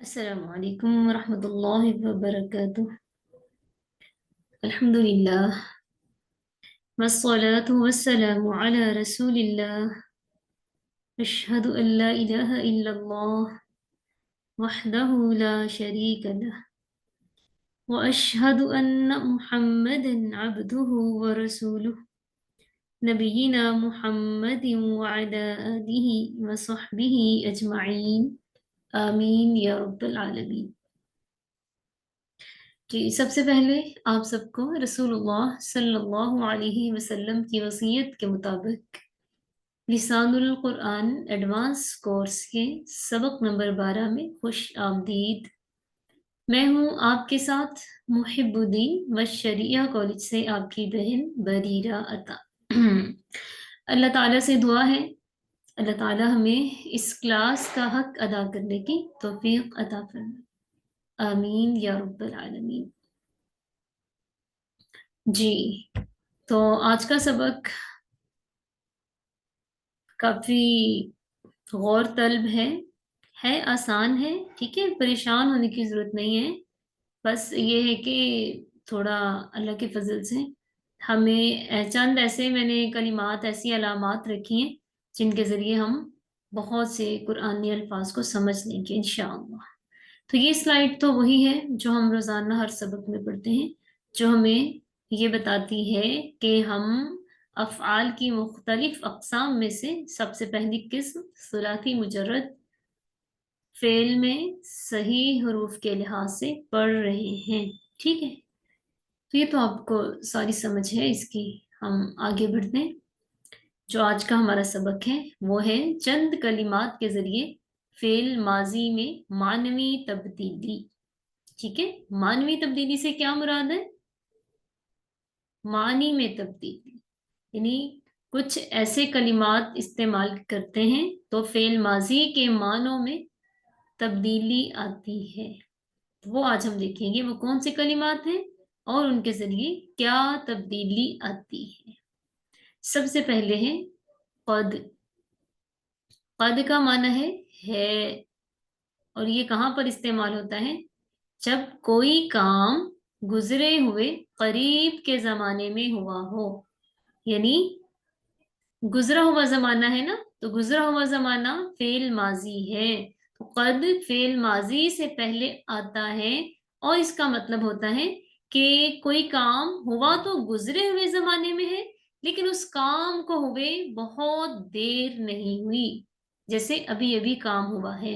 السلام علیکم ورحمۃ اللہ وبرکاتہ۔ الحمد للہ والصلاة والسلام علی رسول اللہ، اشہد ان لا الہ الا اللہ وحدہ لا شریک لہ واشہد ان محمدا عبدہ ورسولہ نبینا محمد وعلی آلہ وصحبہ اجمعین، آمین یا رب العالمین۔ جی، سب سے پہلے آپ سب کو رسول اللہ صلی اللہ علیہ وسلم کی وصیت کے مطابق لسان القرآن ایڈوانس کورس کے سبق نمبر 12 میں خوش آمدید۔ میں ہوں آپ کے ساتھ محب الدین والشریعہ کالج سے آپ کی بہن بریرہ عطا۔ اللہ تعالیٰ سے دعا ہے اللہ تعالیٰ ہمیں اس کلاس کا حق ادا کرنے کی توفیق عطا فرمائے، آمین یا رب العالمین۔ جی، تو آج کا سبق کافی غور طلب ہے آسان ہے، ٹھیک ہے، پریشان ہونے کی ضرورت نہیں ہے۔ بس یہ ہے کہ تھوڑا اللہ کے فضل سے ہمیں چند ایسے میں نے کلمات، ایسی علامات رکھی ہیں جن کے ذریعے ہم بہت سے قرآنی الفاظ کو سمجھ لیں گے انشاءاللہ۔ تو یہ سلائیڈ تو وہی ہے جو ہم روزانہ ہر سبق میں پڑھتے ہیں، جو ہمیں یہ بتاتی ہے کہ ہم افعال کی مختلف اقسام میں سے سب سے پہلی قسم ثلاثی مجرد فعل میں صحیح حروف کے لحاظ سے پڑھ رہے ہیں، ٹھیک ہے۔ تو یہ تو آپ کو ساری سمجھ ہے اس کی۔ ہم آگے بڑھتے ہیں۔ جو آج کا ہمارا سبق ہے وہ ہے چند کلمات کے ذریعے فعل ماضی میں معنوی تبدیلی، ٹھیک ہے۔ معنوی تبدیلی سے کیا مراد ہے؟ معنی میں تبدیلی، یعنی کچھ ایسے کلمات استعمال کرتے ہیں تو فعل ماضی کے معنوں میں تبدیلی آتی ہے۔ وہ آج ہم دیکھیں گے وہ کون سے کلمات ہیں اور ان کے ذریعے کیا تبدیلی آتی ہے۔ سب سے پہلے ہے قد۔ قد کا معنی ہے اور یہ کہاں پر استعمال ہوتا ہے؟ جب کوئی کام گزرے ہوئے قریب کے زمانے میں ہوا ہو، یعنی گزرا ہوا زمانہ ہے نا، تو گزرا ہوا زمانہ فعل ماضی ہے، تو قد فعل ماضی سے پہلے آتا ہے اور اس کا مطلب ہوتا ہے کہ کوئی کام ہوا تو گزرے ہوئے زمانے میں ہے، لیکن اس کام کو ہوئے بہت دیر نہیں ہوئی، جیسے ابھی ابھی کام ہوا ہے،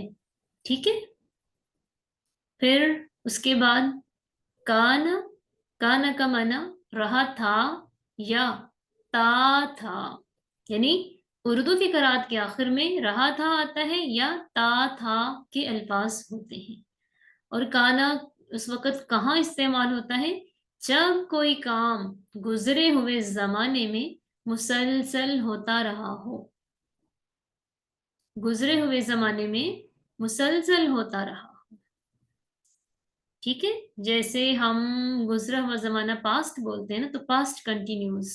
ٹھیک ہے۔ پھر اس کے بعد کانا۔ کانا کا معنی رہا تھا یا تا تھا، یعنی اردو کی قرأت کے آخر میں رہا تھا آتا ہے یا تا تھا کے الفاظ ہوتے ہیں۔ اور کانا اس وقت کہاں استعمال ہوتا ہے؟ جب کوئی کام گزرے ہوئے زمانے میں مسلسل ہوتا رہا ہو، گزرے ہوئے زمانے میں مسلسل ہوتا رہا، ٹھیک ہے۔ جیسے ہم گزرا ہوا زمانہ پاسٹ بولتے ہیں نا، تو پاسٹ کنٹینیوس،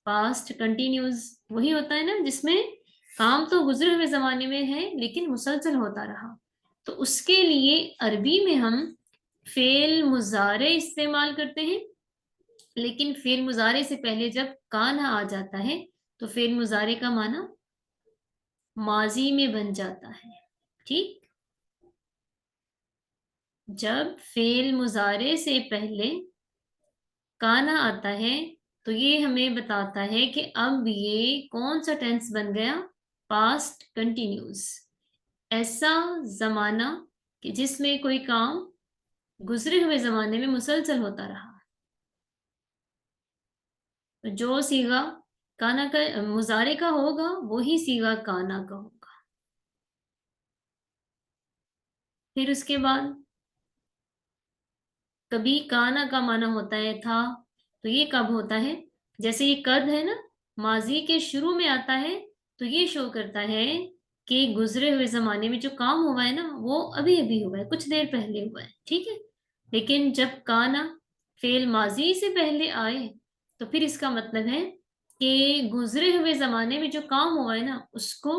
پاسٹ کنٹینیوس وہی ہوتا ہے نا جس میں کام تو گزرے ہوئے زمانے میں ہے لیکن مسلسل ہوتا رہا۔ تو اس کے لیے عربی میں ہم فعل مضارع استعمال کرتے ہیں، لیکن فعل مضارع سے پہلے جب کانا آ جاتا ہے تو فعل مضارع کا معنی ماضی میں بن جاتا ہے، ٹھیک۔ جب فعل مضارع سے پہلے کانا آتا ہے تو یہ ہمیں بتاتا ہے کہ اب یہ کون سا ٹینس بن گیا؟ پاسٹ کنٹینیوس، ایسا زمانہ کہ جس میں کوئی کام گزرے ہوئے زمانے میں مسلسل ہوتا رہا۔ جو صیغہ کانا کا مضارع کا ہوگا وہی صیغہ کانا کا ہوگا۔ پھر اس کے بعد کبھی کانا کا معنی ہوتا ہے تھا، تو یہ کب ہوتا ہے؟ جیسے یہ قد ہے نا، ماضی کے شروع میں آتا ہے تو یہ شو کرتا ہے کہ گزرے ہوئے زمانے میں جو کام ہوا ہے نا وہ ابھی ابھی ہوا ہے، کچھ دیر پہلے ہوا ہے، ٹھیک ہے۔ لیکن جب کانا فعل ماضی سے پہلے آئے تو پھر اس کا مطلب ہے کہ گزرے ہوئے زمانے میں جو کام ہوا ہے نا اس کو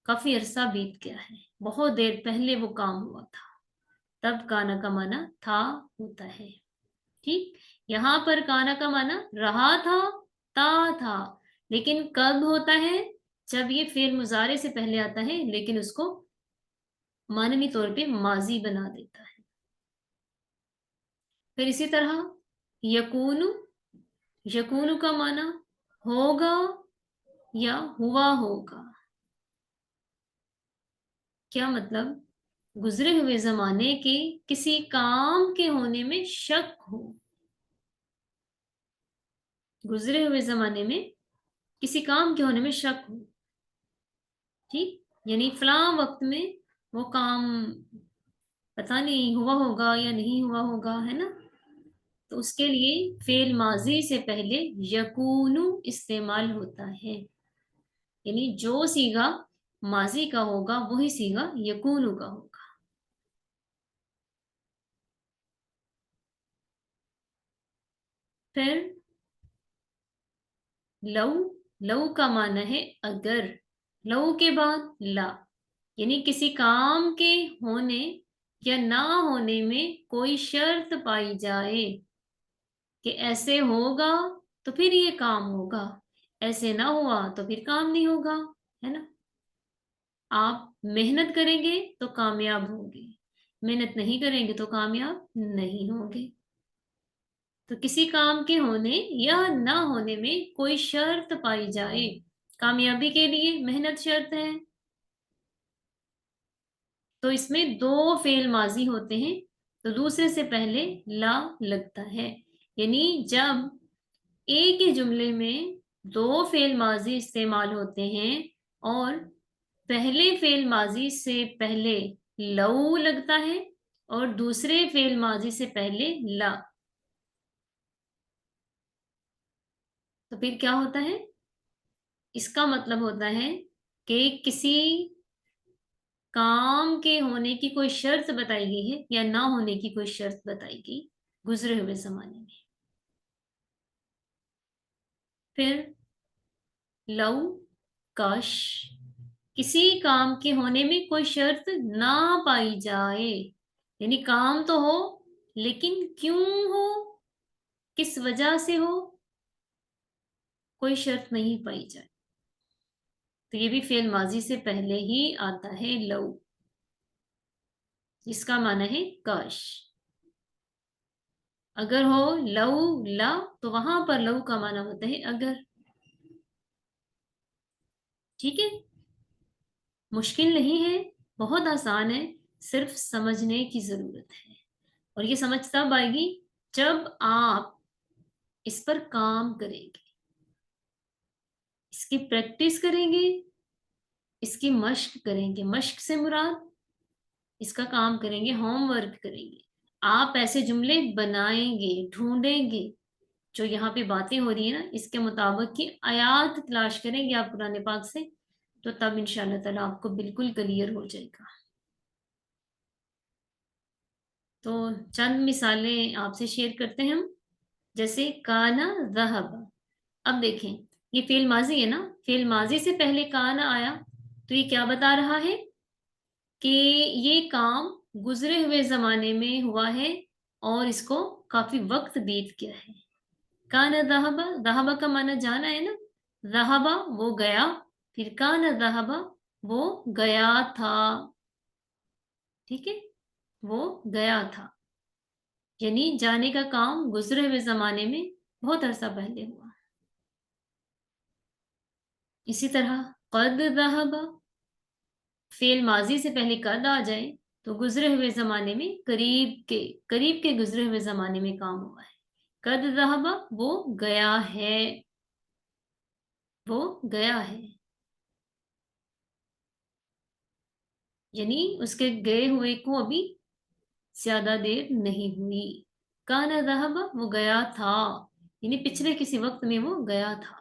काफी अरसा बीत गया है, बहुत देर पहले वो काम हुआ था, तब काना का माना था होता है। ठीक, यहाँ पर काना का माना रहा था, लेकिन कब होता है? जब ये फेल मुजारे से पहले आता है, लेकिन उसको मानवी तौर पे माजी बना देता है। फिर इसी तरह यकूनु, यकूनु का माना होगा या हुआ होगा। क्या मतलब? गुजरे हुए जमाने के किसी काम के होने में शक हो, गुजरे हुए जमाने में किसी काम के होने में शक हो। ठीक, यानी फलां वक्त में वो काम पता नहीं हुआ होगा या नहीं हुआ होगा, है ना? तो उसके लिए फेल माजी से पहले यकूनु इस्तेमाल होता है, यानी जो सीगा माजी का होगा वही सीगा यकूनु का होगा। फिर लव, लव का माना है अगर, लव के बाद ला, यानी किसी काम के होने या ना होने में कोई शर्त पाई जाए कि ऐसे होगा तो फिर ये काम होगा, ऐसे ना हुआ तो फिर काम नहीं होगा, है ना? आप मेहनत करेंगे तो कामयाब होंगे, मेहनत नहीं करेंगे तो कामयाब नहीं होंगे। तो किसी काम के होने या ना होने में कोई शर्त पाई जाए, कामयाबी के लिए मेहनत शर्त है, तो इसमें दो फेल माजी होते हैं, तो दूसरे से पहले ला लगता है। यानी जब एक ही जुमले में दो फेल माजी इस्तेमाल होते हैं और पहले फेल माजी से पहले लऊ लगता है और दूसरे फेल माजी से पहले ला, तो फिर क्या होता है? इसका मतलब होता है कि किसी काम के होने की कोई शर्त बताई गई है या ना होने की कोई शर्त बताई गई गुजरे हुए जमाने में। फिर लव, काश, किसी काम के होने में कोई शर्त ना पाई जाए, यानी काम तो हो लेकिन क्यों हो, किस वजह से हो, कोई शर्त नहीं पाई जाए, तो ये भी फेल माजी से पहले ही आता है लव, जिसका माना है काश। अगर हो लव ला तो वहां पर लव का माना होता है अगर। ठीक है, मुश्किल नहीं है, बहुत आसान है, सिर्फ समझने की जरूरत है। और ये समझ तब आएगी जब आप इस पर काम करेंगे, इसकी प्रैक्टिस करेंगे, इसकी मश्क करेंगे। मश्क से मुराद इसका काम करेंगे, होमवर्क करेंगे, आप ऐसे जुमले बनाएंगे, ढूंढेंगे, जो यहाँ पे बातें हो रही है ना इसके मुताबिक की आयात तलाश करेंगे आप कुरान पाक से, तो तब इंशाल्लाह ताला आपको बिल्कुल क्लियर हो जाएगा। तो चंद मिसालें आपसे शेयर करते हैं हम, जैसे काना ज़हब। अब देखें, ये फेल माजी है ना, फेल माजी से पहले काना आया, तो ये क्या बता रहा है कि ये काम गुजरे हुए जमाने में हुआ है और इसको काफी वक्त बीत गया है। काना ज़हबा, ज़हबा का माना जाना है ना, ज़हबा वो गया, फिर काना ज़हबा वो गया था। ठीक है, वो गया था, यानी जाने का काम गुजरे हुए जमाने में बहुत अरसा पहले हुआ। इसी तरह कद ज़हबा, फेल माजी से पहले कद आ जाए तो गुजरे हुए जमाने में करीब के गुजरे हुए जमाने में काम हुआ है। कद ज़हबा वो गया है, वो गया है, यानी उसके गए हुए को अभी ज्यादा देर नहीं हुई। काना ज़हबा वो गया था, यानी पिछले किसी वक्त में वो गया था।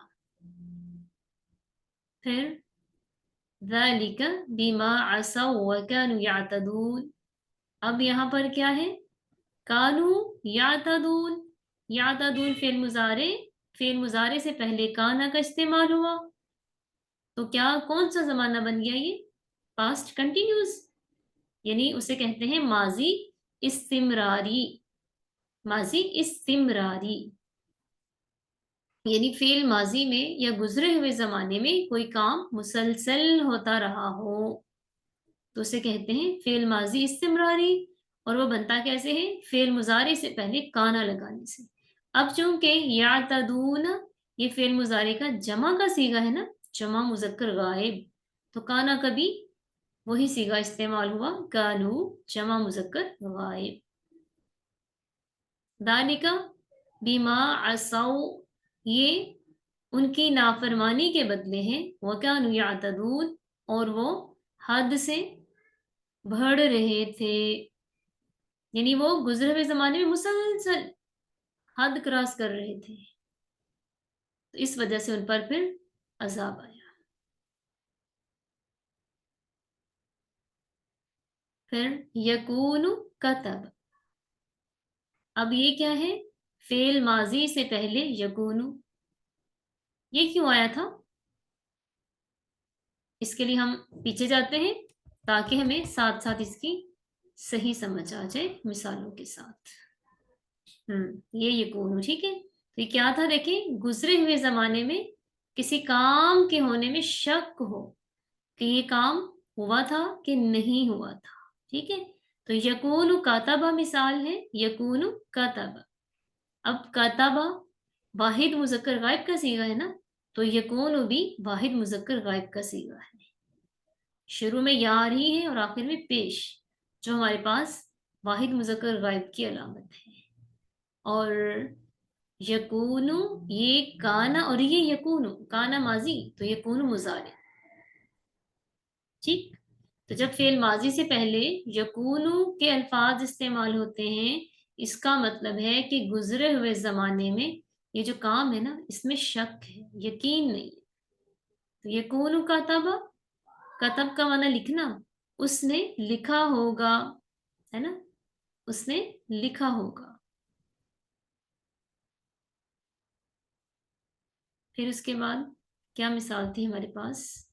फिर ज़ालिका बिमा असौ व कानू यातदून। अब यहाँ पर क्या है? कानू यातदून, यातदून फेल मुजारे से पहले काना का इस्तेमाल हुआ, तो क्या कौन सा जमाना बन गया ये? पास्ट कंटिन्यूस, यानी उसे कहते हैं माजी इस्तिमरारी। माजी इस्तिमरारी यानी फेल माजी में या गुजरे हुए जमाने में कोई काम मुसलसल होता रहा हो तो उसे कहते हैं फेल माजी इस्तिमरारी। और वो बनता कैसे है? फेल मुजारे से पहले काना लगाने से। अब चूंकि यातदून ये फेल मुजारे का जमा का सीगा है ना, जमा मुजक्कर गायब, तो काना कभी वही सीगा इस्तेमाल हुआ, कानू जमा मुजक्कर गायब। दालिका बीमा असौ ये उनकी नाफरमानी के बदले हैं, वकानु यातदून और वो हद से बढ़ रहे थे, यानी वो गुजरे हुए जमाने में मुसलसल हद क्रॉस कर रहे थे, तो इस वजह से उन पर फिर अजाब आया। फिर यकूनु कतब, अब ये क्या है? फेल माजी से पहले यकूनु, ये क्यों आया था? इसके लिए हम पीछे जाते हैं ताकि हमें साथ साथ इसकी सही समझ आ जाए मिसालों के साथ। ये यकूनु, ठीक है। तो ये क्या था? देखें, गुजरे हुए जमाने में किसी काम के होने में शक हो कि ये काम हुआ था कि नहीं हुआ था, ठीक है। तो यकूनु कातबा मिसाल है, यकूनु कातबा। अब कातबा वाहिद मुजक्कर गायब का सीगा है ना, तो यकूनु भी वाहिद मुजक्कर गायब का सीगा है। शुरू में या आ रही है और आखिर में पेश, जो हमारे पास वाहिद मुजक्कर गायब की अलामत है। और यकूनु ये काना और ये यकूनु, काना माजी तो यकूनु मुजारे, ठीक। तो जब फेल माजी से पहले यकूनु के अल्फाज इस्तेमाल होते हैं, इसका मतलब है कि गुजरे हुए जमाने में ये जो काम है ना, इसमें शक है, यकीन नहीं है। तो यकूनु कातबा, कतब का माना लिखना, उसने लिखा होगा, है ना, उसने लिखा होगा। फिर उसके बाद क्या मिसाल थी हमारे पास?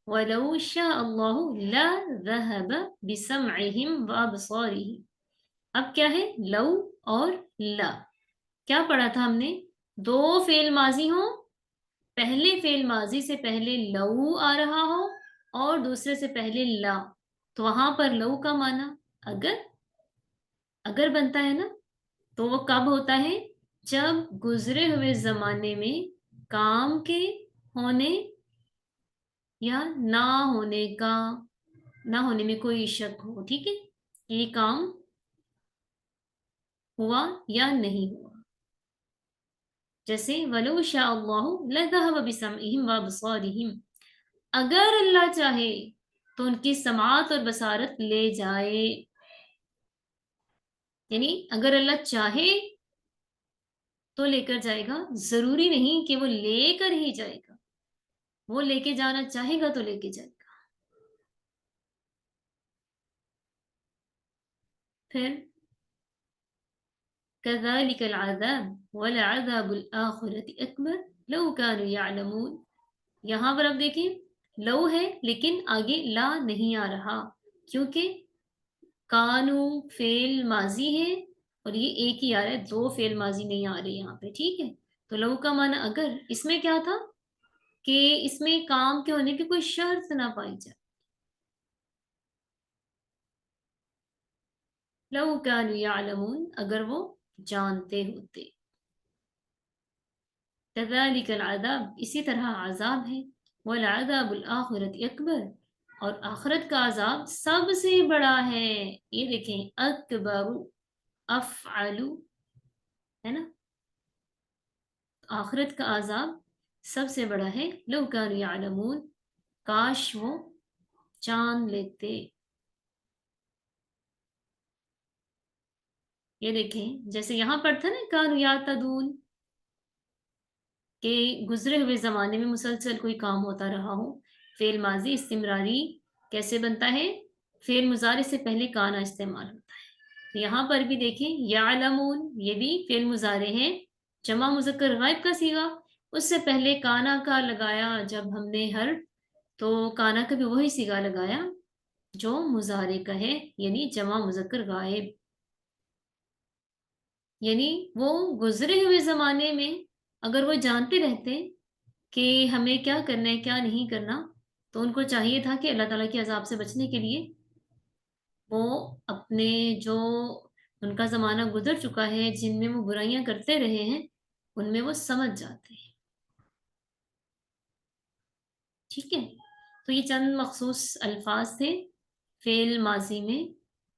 वलौ शाअल्लाहु लज़हब बिसमइहिम व अबसारिहिम। अब क्या है? लौ और ला। क्या पढ़ा था हमने? दो फेल माजी हो, पहले फेल माजी से पहले लौ आ रहा हो और दूसरे से पहले ला, तो वहां पर लौ का माना अगर, अगर बनता है ना, तो वो कब होता है? जब गुजरे हुए जमाने में काम के होने या ना होने का, ना होने में कोई शक हो, ठीक है, ये काम हुआ या नहीं हुआ। जैसे वलो शाअल्लाहु लज़हब बिसमइहिम व अबसारिहिम, अगर अल्लाह चाहे तो उनकी समात और बसारत ले जाए, यानी अगर अल्लाह चाहे तो लेकर जाएगा, जरूरी नहीं कि वो लेकर ही जाएगा, वो लेके जाना चाहेगा तो लेके जाएगा। फिर कज़ालिकल अज़ाब वलअज़ाबुल आखिरति अकबर लौ कानू यअलमून। यहाँ पर अब देखें लौ है लेकिन आगे ला नहीं आ रहा, क्योंकि कानू फेल माजी है और ये एक ही आ रहा है, दो फेल माजी नहीं आ रही यहाँ पे, ठीक है। तो लौ का माना अगर, इसमें क्या था कि इसमें काम के होने की कोई शर्त ना पाई जाए। लौ कानू यालमून, अगर वो जानते होते। कज़ालिकल अज़ाब, इसी तरह अज़ाब है, वल अज़ाबुल आखिरति अकबर, और आखिरत का अज़ाब सबसे बड़ा है। ये देखें अकबरु अफ़अलु, है ना, आखिरत का अज़ाब सबसे बड़ा है। लौ कानू यालमून, काश वो जान लेते। ये देखें जैसे यहाँ पर था ना कानू यातदून, के गुजरे हुए जमाने में मुसलसल कोई काम होता रहा हो। फेल माजी इस्तिमरारी कैसे बनता है? फेल मुजारे से पहले काना इस्तेमाल होता है। तो यहाँ पर भी देखें यालमून, ये भी फेल मुजारे हैं, जमा मुजक्कर गायब का सीगा, اس سے پہلے کانا کا لگایا جب ہم نے ہر، تو کانا کا بھی وہی صیغہ لگایا جو مضارع کا ہے، یعنی جمع مذکر غائب. یعنی وہ گزرے ہوئے زمانے میں اگر وہ جانتے رہتے کہ ہمیں کیا کرنا ہے کیا نہیں کرنا، تو ان کو چاہیے تھا کہ اللہ تعالیٰ کے عذاب سے بچنے کے لیے وہ اپنے جو ان کا زمانہ گزر چکا ہے جن میں وہ برائیاں کرتے رہے ہیں ان میں وہ سمجھ جاتے ہیں. ٹھیک ہے، تو یہ چند مخصوص الفاظ تھے فعل ماضی میں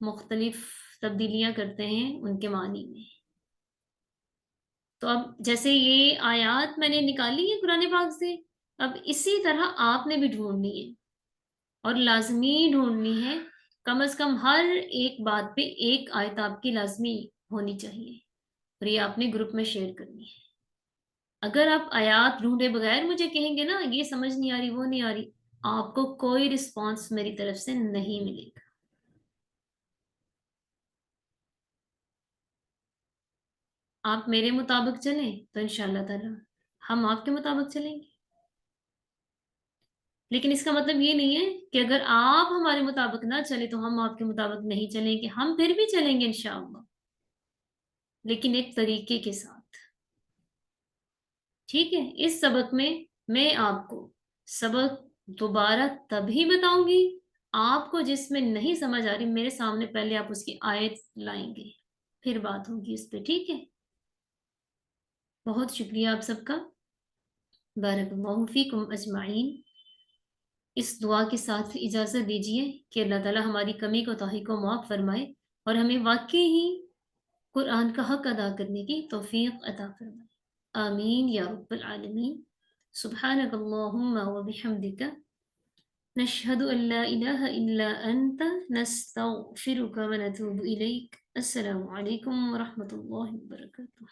مختلف تبدیلیاں کرتے ہیں ان کے معنی میں. تو اب جیسے یہ آیات میں نے نکالی ہے قرآن پاک سے، اب اسی طرح آپ نے بھی ڈھونڈنی ہے اور لازمی ڈھونڈنی ہے. کم از کم ہر ایک بات پہ ایک آیت آپ کی لازمی ہونی چاہیے اور یہ آپ نے گروپ میں شیئر کرنی ہے. اگر آپ آیات ڈھونڈے بغیر مجھے کہیں گے نا یہ سمجھ نہیں آ رہی وہ نہیں آ رہی، آپ کو کوئی رسپانس میری طرف سے نہیں ملے گا. آپ میرے مطابق چلیں تو انشاءاللہ تعالی ہم آپ کے مطابق چلیں گے. لیکن اس کا مطلب یہ نہیں ہے کہ اگر آپ ہمارے مطابق نہ چلے تو ہم آپ کے مطابق نہیں چلیں گے، ہم پھر بھی چلیں گے انشاءاللہ، لیکن ایک طریقے کے ساتھ. ٹھیک ہے، اس سبق میں آپ کو سبق دوبارہ تبھی بتاؤں گی آپ کو جس میں نہیں سمجھ آ رہی میرے سامنے پہلے آپ اس کی آیت لائیں گے، پھر بات ہوگی اس پہ. ٹھیک ہے، بہت شکریہ آپ سب کا. بارک اللہ فیکم اجمعین. اس دعا کے ساتھ اجازت دیجیے کہ اللہ تعالی ہماری کمی کوتاہی کو معاف فرمائے اور ہمیں واقعی ہی قرآن کا حق ادا کرنے کی توفیق عطا فرمائے. آمین یا رب العالمین. سبحانک اللہم و بحمدک نشہد ان لا الہ الا انت نستغفرک و نتوب الیک. السلام علیکم ورحمۃ اللہ وبرکاتہ.